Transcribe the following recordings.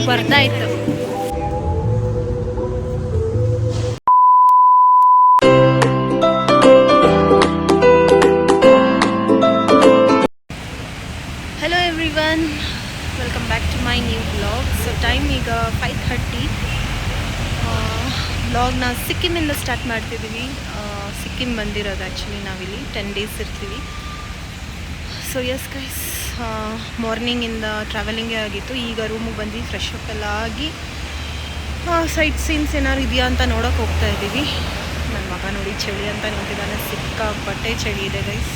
ಬರ್ದಾಯ್ತು. Hello everyone, welcome back to my new blog. So time ಈಗ 5:30. ಬ್ಲಾಗ್ನ ಸಿಕ್ಕಿಮಿಂದ start ಮಾಡ್ತಿದ್ದೀವಿ. ಸಿಕ್ಕಿಮ್ ಬಂದಿರೋದು actually ನಾವಿಲ್ಲಿ 10 days ಇರ್ತೀವಿ. ಸೊ ಎಸ್ ಗೈಸ್, ಮಾರ್ನಿಂಗಿಂದ ಟ್ರಾವೆಲಿಂಗೇ ಆಗಿತ್ತು. ಈಗ ರೂಮಿಗೆ ಬಂದು ಫ್ರೆಶ್ ಅಪ್ ಎಲ್ಲ ಆಗಿ ಸೈಟ್ ಸೀನ್ಸ್ ಏನಾದ್ರು ಇದೆಯಾ ಅಂತ ನೋಡೋಕೆ ಹೋಗ್ತಾ ಇದ್ದೀವಿ. ನನ್ನ ಮಗ ನೋಡಿ ಚಳಿ ಅಂತ ನೋಡಿದ್ದಾನೆ, ಸಿಕ್ಕಾಪಟ್ಟೆ ಚಳಿ ಇದೆ ಗೈಸ್.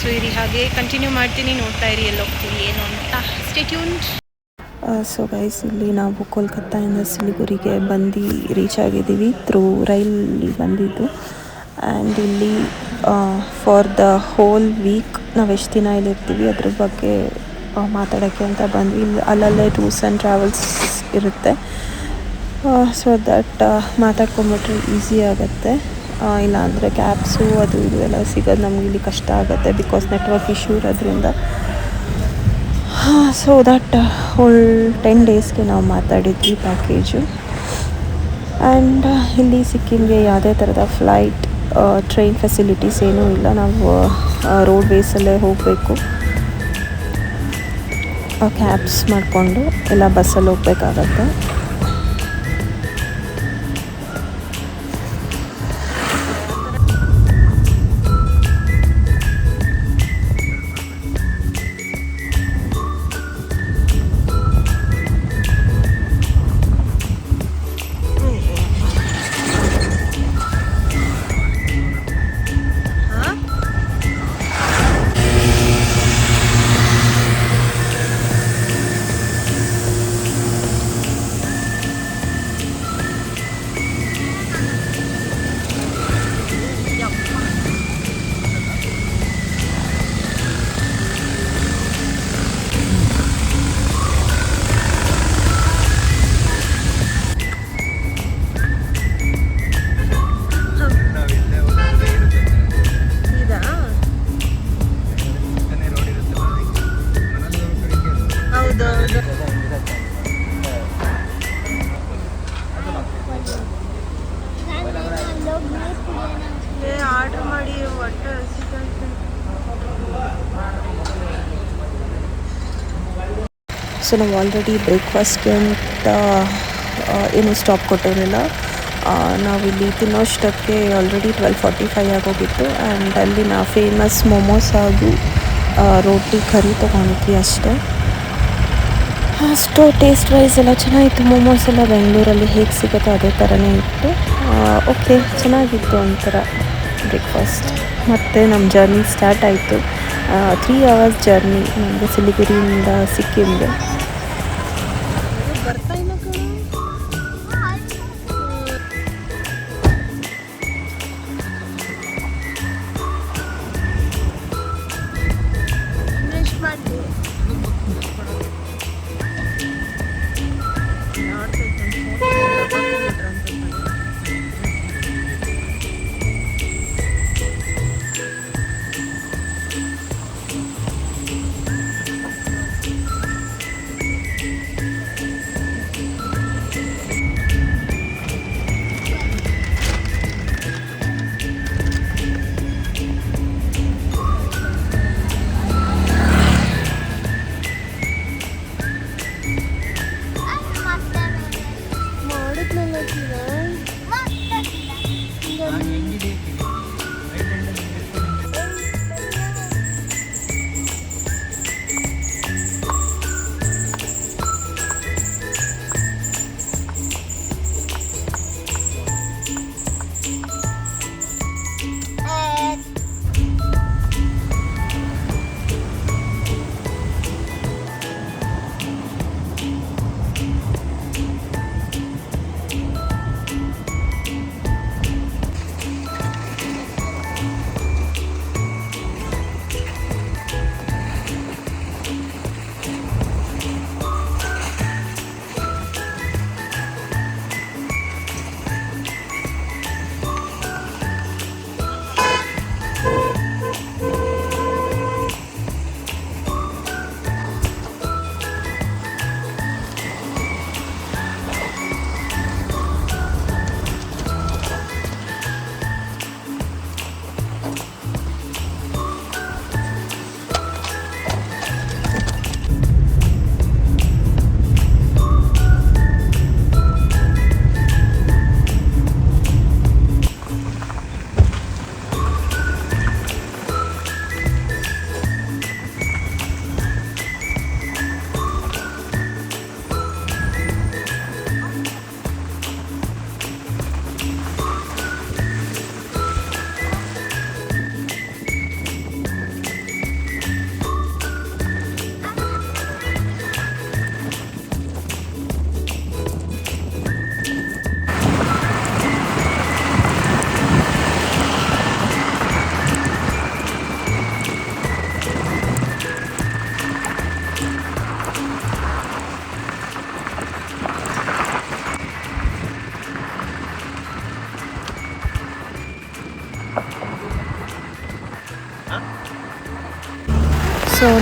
ಸೊ ಇರಿ, ಹಾಗೆ ಕಂಟಿನ್ಯೂ ಮಾಡ್ತೀನಿ, ನೋಡ್ತಾ ಇರಿ ಎಲ್ಲಿ ಹೋಗ್ತೀವಿ ಏನು ಅಂತ. Stay tuned. ಸೊ ಗೈಸ್, ಇಲ್ಲಿ ನಾವು ಕೋಲ್ಕತ್ತಾಯಿಂದ ಸಿಲಿಗುರಿಗೆ ಬಂದು ರೀಚ್ ಆಗಿದ್ದೀವಿ. ಥ್ರೂ ರೈಲಲ್ಲಿ ಬಂದಿದ್ದು. ಆ್ಯಂಡ್ ಇಲ್ಲಿ ಫಾರ್ ದ ಹೋಲ್ ವೀಕ್ ನಾವು ಎಷ್ಟು ದಿನ ಇಲ್ಲಿರ್ತೀವಿ ಅದ್ರ ಬಗ್ಗೆ ಮಾತಾಡೋಕ್ಕೆ ಅಂತ ಬಂದ್ವಿ. ಇಲ್ಲಿ ಅಲ್ಲಲ್ಲೇ ಟೂರ್ಸ್ ಆ್ಯಂಡ್ ಟ್ರಾವೆಲ್ಸ್ ಇರುತ್ತೆ. ಸೊ ದಟ್ ಮಾತಾಡ್ಕೊಂಬಿಟ್ರೆ ಈಸಿ ಆಗುತ್ತೆ. ಇಲ್ಲಾಂದರೆ ಕ್ಯಾಬ್ಸು ಅದು ಇದು ಎಲ್ಲ ಸಿಗೋದು ನಮ್ಗೆ ಇಲ್ಲಿ ಕಷ್ಟ ಆಗುತ್ತೆ, ಬಿಕಾಸ್ ನೆಟ್ವರ್ಕ್ ಇಶ್ಯೂ ಇರೋದ್ರಿಂದ. ಸೊ ದಟ್ ಹೋಲ್ 10 daysಗೆ ನಾವು ಮಾತಾಡಿದ್ವಿ ಪ್ಯಾಕೇಜು. ಆ್ಯಂಡ್ ಇಲ್ಲಿ ಸಿಕ್ಕಿಮ್ಗೆ ಯಾವುದೇ ಥರದ ಫ್ಲೈಟ್, ಟ್ರೈನ್ ಫೆಸಿಲಿಟೀಸ್ ಏನೂ ಇಲ್ಲ. ನಾವು ರೋಡ್ವೇಸಲ್ಲೇ ಹೋಗಬೇಕು. ಕ್ಯಾಬ್ಸ್ ಮಾಡಿಕೊಂಡು ಇಲ್ಲ ಬಸ್ಸಲ್ಲಿ ಹೋಗ್ಬೇಕಾಗತ್ತೆ. ಆರ್ಡರ್ ಮಾಡಿ ಒಟ್ಟು ಸೊ ನಾವು ಆಲ್ರೆಡಿ ಬ್ರೇಕ್ಫಾಸ್ಟ್ಗೆ ಅಂತ ಏನೂ ಸ್ಟಾಪ್ ಕೊಟ್ಟಿರಲಿಲ್ಲ. ನಾವಿಲ್ಲಿ ತಿನ್ನೋಷ್ಟಕ್ಕೆ ಆಲ್ರೆಡಿ 12:45 ಆಗೋಗಿತ್ತು. ಆ್ಯಂಡ್ ಅಲ್ಲಿನ ಫೇಮಸ್ ಮೊಮೋಸ್ ಹಾಗೂ ರೋಟಿ ಕರಿ ತೊಗೊಂಡಿದ್ವಿ ಅಷ್ಟೇ. ಅಷ್ಟು ಟೇಸ್ಟ್ ವೈಸ್ ಎಲ್ಲ ಚೆನ್ನಾಗಿತ್ತು. ಮೊಮೋಸ್ ಎಲ್ಲ ಬೆಂಗಳೂರಲ್ಲಿ ಹೇಗೆ ಸಿಗುತ್ತೋ ಅದೇ ಥರನೇ ಇತ್ತು. ಓಕೆ, ಚೆನ್ನಾಗಿತ್ತು ಒಂಥರ ಬ್ರೇಕ್ಫಾಸ್ಟ್. ಮತ್ತು ನಮ್ಮ ಜರ್ನಿ ಸ್ಟಾರ್ಟ್ ಆಯಿತು. 3 hours ಜರ್ನಿ ನಮಗೆ ಸಿಲಿಗುರಿಯಿಂದ ಸಿಕ್ಕಿಮ್ಗೆ.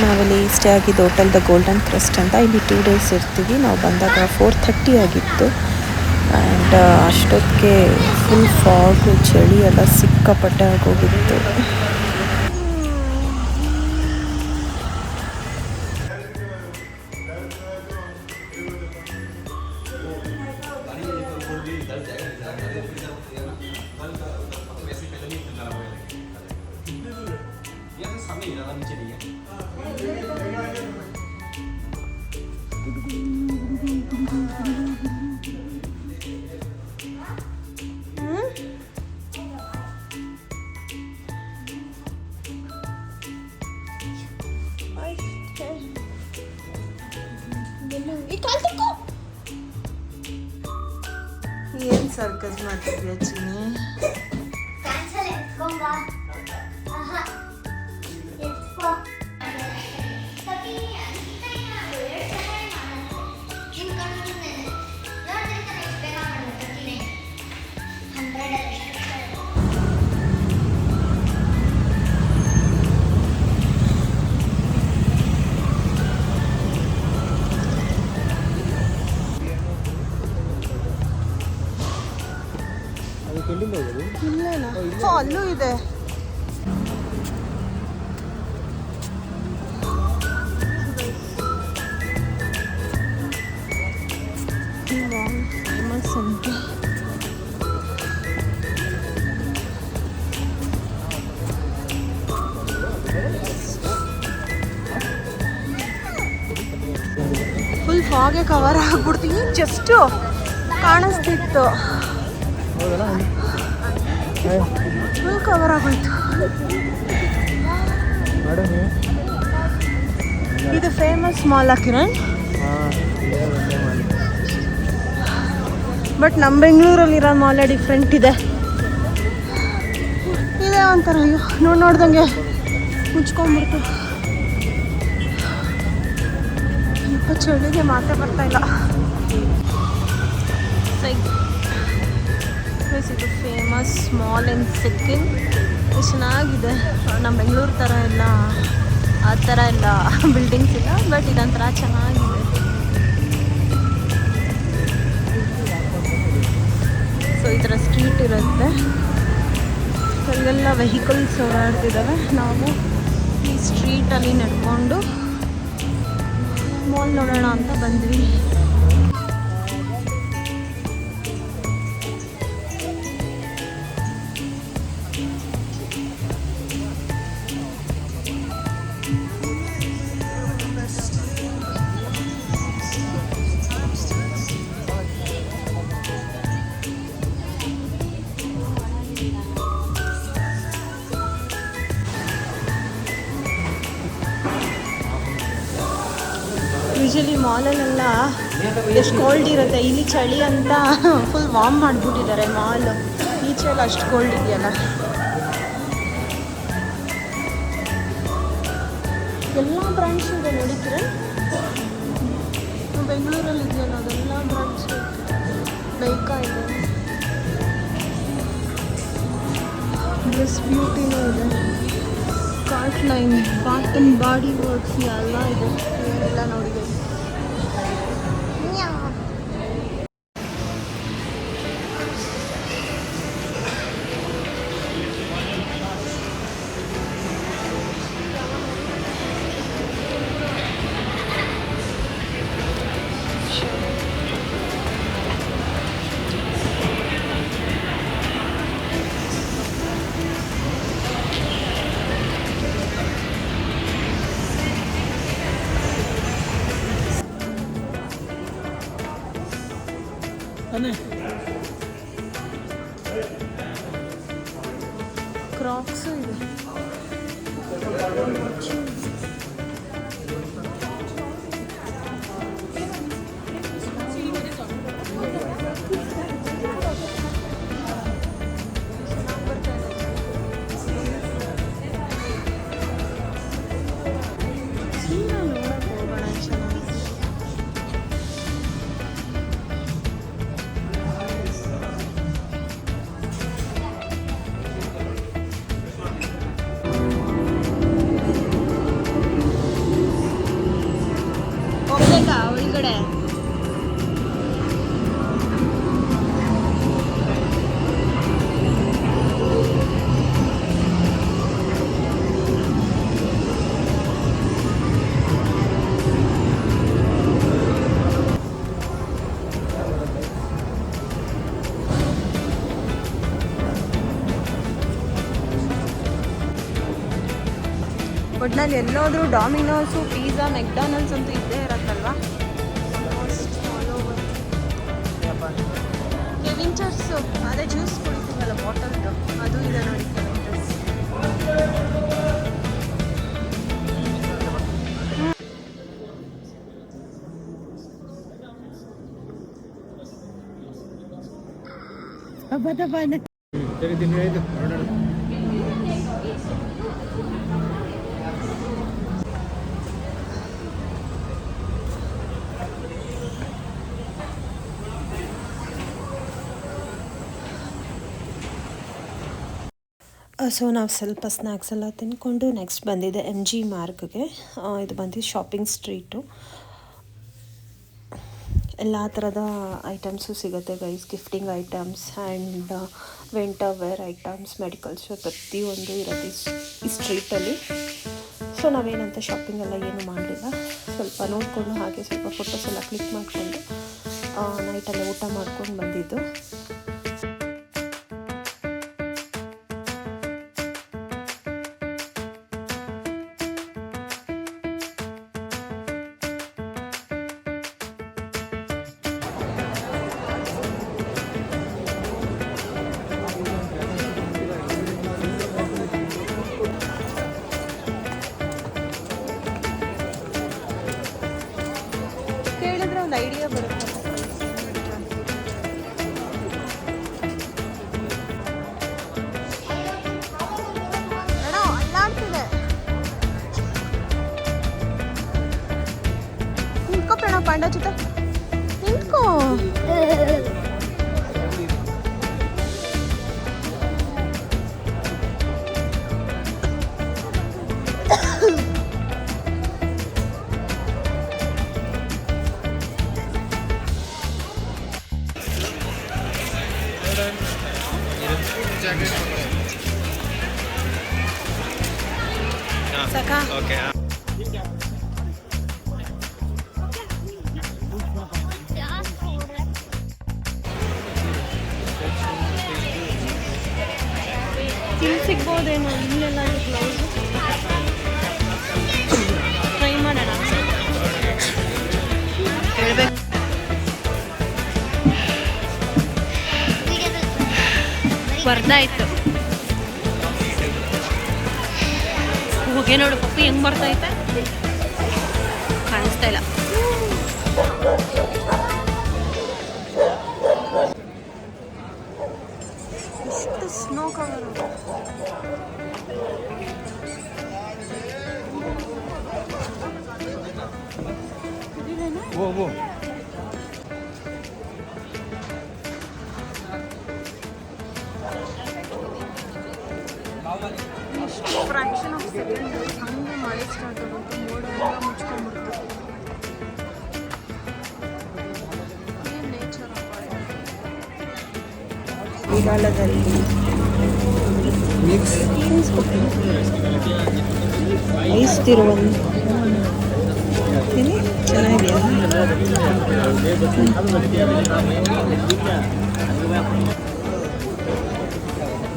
ನಾವಿಲ್ಲಿ ಸ್ಟೇ ಆಗಿದ್ದು ಹೋಟೆಲ್ ದ ಗೋಲ್ಡನ್ ಕ್ರಸ್ಟ್ ಅಂತ. ಇಲ್ಲಿ 2 days ಇರ್ತೀವಿ. ನಾವು ಬಂದಾಗ 4:30 ಆಗಿತ್ತು. ಆ್ಯಂಡ್ ಅಷ್ಟೊತ್ತಿಗೆ ಫುಲ್ ಫಾಗು, ಚಳಿ ಎಲ್ಲ ಸಿಕ್ಕಾಪಟ್ಟೆ ಆಗೋಗಿತ್ತು. ಏನ್ ಸರ್ಕಸ್ ಮಾಡ್ತಿದ್ಯಾ ಚಿನಿ? ಅಲ್ಲೂ ಇದೆ. ಫೇಮಸ್ ಅಂತ ಫುಲ್ ಫಾಗೆ ಕವರ್ ಆಗ್ಬಿಡ್ತೀವಿ. ಜಸ್ಟ್ ಕಾಣಿಸ್ತಿತ್ತು, ಫುಲ್ ಕವರ್ ಆಗೋಯ್ತು. ಇದು ಫೇಮಸ್ ಮಾಲ್ ಕಿರಣ್, ಬಟ್ ನಮ್ಮ ಬೆಂಗಳೂರಲ್ಲಿರೋ ಮಾಲೇ ಡಿಫ್ರೆಂಟ್ ಇದೆ. ಇದೇ ಒಂಥರ ಅಯ್ಯೋ ನೋಡ್ದಂಗೆ ಮುಚ್ಕೊಂಡ್ಬಿಡ್ತು. ಸ್ವಲ್ಪ ಚಳಿಗೆ ಮಾತೇ ಬರ್ತಾ ಇಲ್ಲ. ಇದು ಫೇಮಸ್ ಮಾಲ್ ಇನ್ ಸಿಕ್ಕಿಂ. ಚೆನ್ನಾಗಿದೆ. ನಮ್ಮ ಬೆಂಗಳೂರು ಥರ ಎಲ್ಲ ಆ ಥರ ಎಲ್ಲ ಬಿಲ್ಡಿಂಗ್ಸ್ ಇಲ್ಲ, ಬಟ್ ಇದೊಂಥರ ಚೆನ್ನಾಗಿದೆ. ಸೊ ಈ ಥರ ಸ್ಟ್ರೀಟ್ ಇರುತ್ತೆ, ಅಲ್ಲೆಲ್ಲ ವೆಹಿಕಲ್ಸ್ ಓಡಾಡ್ತಿದ್ದಾವೆ. ನಾವು ಈ ಸ್ಟ್ರೀಟಲ್ಲಿ ನಡ್ಕೊಂಡು ಮಾಲ್ ನೋಡೋಣ ಅಂತ ಬಂದ್ವಿ. ಯೂಶಲಿ ಮಾಲಲ್ಲೆಲ್ಲ ಎಷ್ಟು ಕೋಲ್ಡ್ ಇರುತ್ತೆ, ಇಲ್ಲಿ ಚಳಿ ಅಂತ ಫುಲ್ ವಾರ್ಮ್ ಮಾಡಿಬಿಟ್ಟಿದ್ದಾರೆ ಮಾಲ್. ಈಚೆಲ್ಲ ಅಷ್ಟು ಕೋಲ್ಡ್ ಇದೆಯಲ್ಲ. ಎಲ್ಲ ಬ್ರಾಂಚ್ ಇದೆ ನೋಡಿದ್ರೆ, ಬೆಂಗಳೂರಲ್ಲಿ ಇದೆಯಲ್ಲ ಅದೆಲ್ಲ ಬ್ರಾಂಚ್ ಬೈಕಾ ಇದೆ, ಡ್ರೆಸ್ ಬ್ಯೂಟಿನೂ ಇದೆ, cart line, bath and body works ಎಲ್ಲ ಇದೆ. ಎಲ್ಲ ನೋಡಿದೆ. ಕ್ರಾಕ್ಸ್ ಇದೆ. ಕಡೆ. ಒಟ್ನಲ್ಲಿ ಎಲ್ಲೋದ್ರೂ ಡಾಮಿನೋಸು, ಪಿಜ್ಜಾ, ಮೆಕ್ಡಾನಲ್ಡ್ಸ್ ಅಂತೂ ಇದ್ದೇ ಇರತ್ತಲ್ವಾ. ಕೆವಿಂಚರ್ಸು ಅದೇ ಜ್ಯೂಸ್ ಕುಡಿತೀವಲ್ಲ ಬಾಟಲ್ದು, ಅದು ಇದೆ ನೋಡಿ ಕೆವಿಂಚರ್ಸ್. ಸೊ ನಾವು ಸ್ವಲ್ಪ ಸ್ನ್ಯಾಕ್ಸ್ ಎಲ್ಲ ತಿಂದ್ಕೊಂಡು ನೆಕ್ಸ್ಟ್ ಬಂದಿದೆ MG ಮಾರ್ಕ್ಗೆ. ಇದು ಬಂದು ಶಾಪಿಂಗ್ ಸ್ಟ್ರೀಟು. ಎಲ್ಲ ಥರದ ಐಟಮ್ಸು ಸಿಗುತ್ತೆ guys. Gifting items and winter wear items, medicals, ಪ್ರತಿಯೊಂದು ಇರುತ್ತೆ ಈ ಸ್ಟ್ರೀಟಲ್ಲಿ. ಸೊ ನಾವೇನಂತ ಶಾಪಿಂಗ್ ಎಲ್ಲ ಏನು ಮಾಡಲಿಲ್ಲ, ಸ್ವಲ್ಪ ನೋಡಿಕೊಂಡು ಹಾಗೆ ಸ್ವಲ್ಪ ಫೋಟೋಸ್ ಎಲ್ಲ ಕ್ಲಿಕ್ ಮಾಡಿಕೊಂಡು ನೈಟಲ್ಲೇ ಊಟ ಮಾಡ್ಕೊಂಡು ಬಂದಿದ್ದು. ಕೇಳಿದ್ರೆ ಒಂದು ಐಡಿಯಾ ಬರುತ್ತೆ. ಅಲ್ಲಾಡ್ತಿದೆ. ನಿಂತ್ಕೋ ಪ್ರಣವ್, ಪಾಂಡ ಜೊತೆ ನಿಂತ್ಕೋ. ಸಾಕಾ? ಓಕೆ. ಇಲ್ಲಿ ಸಿಗ್ಬೋದೇನೋ, ಇಲ್ಲೆಲ್ಲ ಬ್ಲೌಸು ಟ್ರೈ ಮಾಡೋಣ. ಹೇಳ್ಬೇಕು ಬರ್ದಾಯ್ತು. ಹೋಗಿ ನೋಡು ಪಪ್ಪಿ ಹೆಂಗ್ ಬರ್ತೈತೆ, ಕಾಣಿಸ್ತಾ ಇಲ್ಲ. ಎಷ್ಟು snow cover. Fraction of second ಹಂಗೆ ಮಳೆ ಸ್ಟಾರ್ಟ್ ಆಗುತ್ತೆ, ಮೋಡ ಎಲ್ಲ ಮುಚ್ಕೊಂಡ್ಬಿಡ್ತು. ಏನು ನೇಚರ್ ಮಳೆಗಾಲದಲ್ಲಿ ಐಸ್ ತಿರುವಲ್ಲಿ ಚೆನ್ನಾಗಿದೆಯಾ?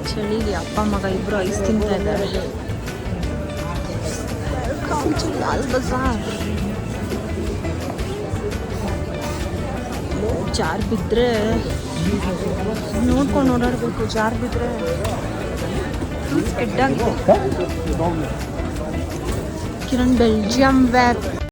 ಚಳಿಗೆ ಅಪ್ಪ ಮಗ ಇಬ್ಬರು ಐಸ್ ತಿಂತಾ ಇದ್ದಾರೆ. ಲಾಲ್ ಬಜಾರ್ ಜಾರ್ ಬಿದ್ದರೆ ನೋಡ್ಕೊಂಡು ಓಡಾಡಬೇಕು. ಜಾರ್ ಬಿದ್ದರೆ ಸ್ಕೆಡ್ ಆಗಿದೆ. Kiran Belgium wear